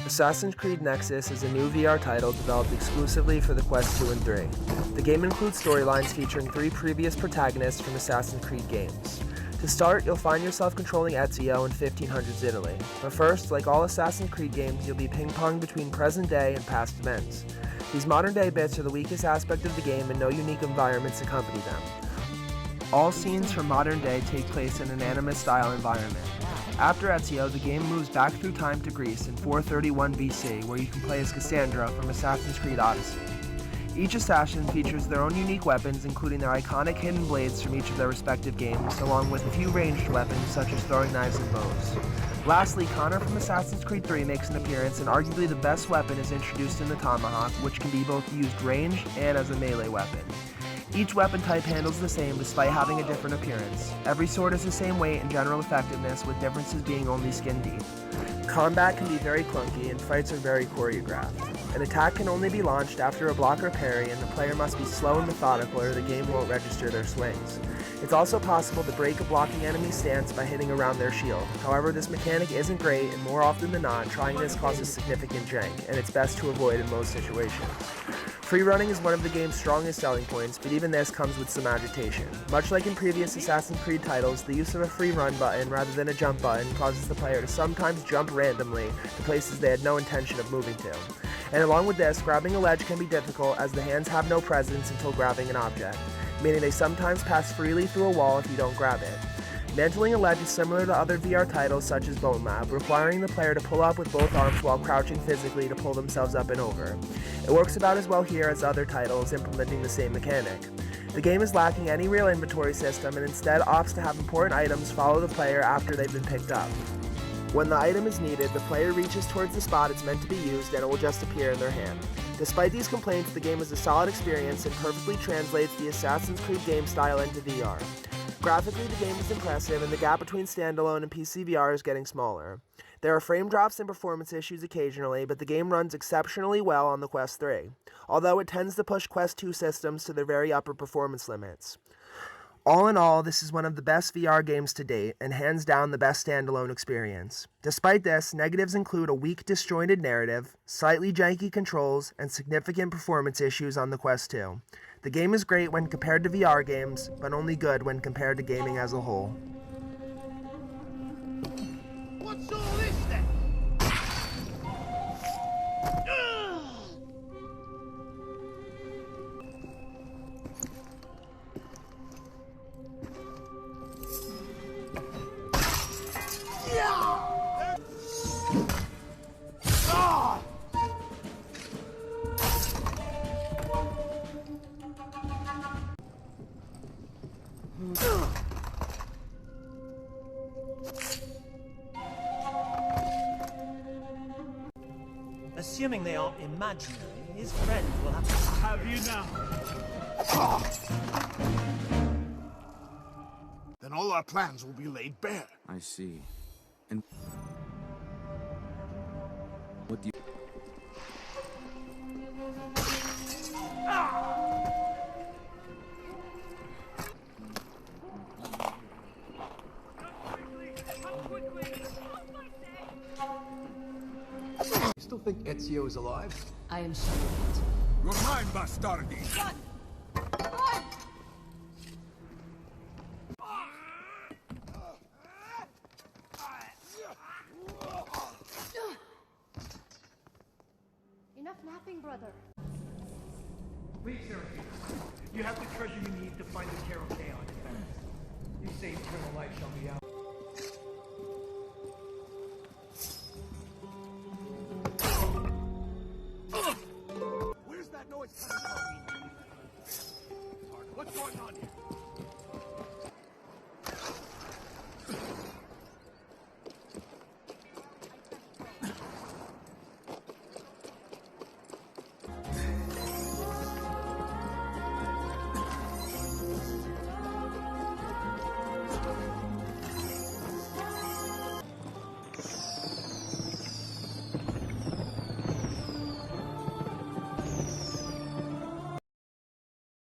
Assassin's Creed Nexus is a new VR title developed exclusively for the Quest 2 and 3. The game includes storylines featuring 3 previous protagonists from Assassin's Creed games. To start, you'll find yourself controlling Ezio in 1500s Italy. But first, like all Assassin's Creed games, you'll be ping-ponged between present day and past events. These modern-day bits are the weakest aspect of the game, and no unique environments accompany them. All scenes from modern day take place in an anime-style environment. After Ezio, the game moves back through time to Greece in 431 BC, where you can play as Cassandra from Assassin's Creed Odyssey. Each assassin features their own unique weapons, including their iconic hidden blades from each of their respective games, along with a few ranged weapons such as throwing knives and bows. Lastly, Connor from Assassin's Creed 3 makes an appearance, and arguably the best weapon is introduced in the Tomahawk, which can be both used ranged and as a melee weapon. Each weapon type handles the same despite having a different appearance. Every sword is the same weight and general effectiveness, with differences being only skin deep. Combat can be very clunky and fights are very choreographed. An attack can only be launched after a block or parry, and the player must be slow and methodical or the game won't register their swings. It's also possible to break a blocking enemy's stance by hitting around their shield. However, this mechanic isn't great, and more often than not, trying this causes significant jank, and it's best to avoid in most situations. Free running is one of the game's strongest selling points, but even this comes with some agitation. Much like in previous Assassin's Creed titles, the use of a free run button rather than a jump button causes the player to sometimes jump randomly to places they had no intention of moving to. And along with this, grabbing a ledge can be difficult as the hands have no presence until grabbing an object, meaning they sometimes pass freely through a wall if you don't grab it. Mantling a ledge is similar to other VR titles such as Bone Lab, requiring the player to pull up with both arms while crouching physically to pull themselves up and over. It works about as well here as other titles implementing the same mechanic. The game is lacking any real inventory system and instead opts to have important items follow the player after they've been picked up. When the item is needed, the player reaches towards the spot it's meant to be used and it will just appear in their hand. Despite these complaints, the game is a solid experience and perfectly translates the Assassin's Creed game style into VR. Graphically, the game is impressive, and the gap between standalone and PC VR is getting smaller. There are frame drops and performance issues occasionally, but the game runs exceptionally well on the Quest 3, although it tends to push Quest 2 systems to their very upper performance limits. All in all, this is one of the best VR games to date, and hands down the best standalone experience. Despite this, negatives include a weak, disjointed narrative, slightly janky controls, and significant performance issues on the Quest 2. The game is great when compared to VR games, but only good when compared to gaming as a whole. What's all this then? Assuming they aren't imaginary, his friend will have to Have you now? Then all our plans will be laid bare. I see. And what do you... You still think Ezio is alive? I am sure of it. You're mine, bastardi! Enough napping, brother. Please, Syracuse. You have the treasure you need to find the Carol K on defense. You say eternal life shall be out.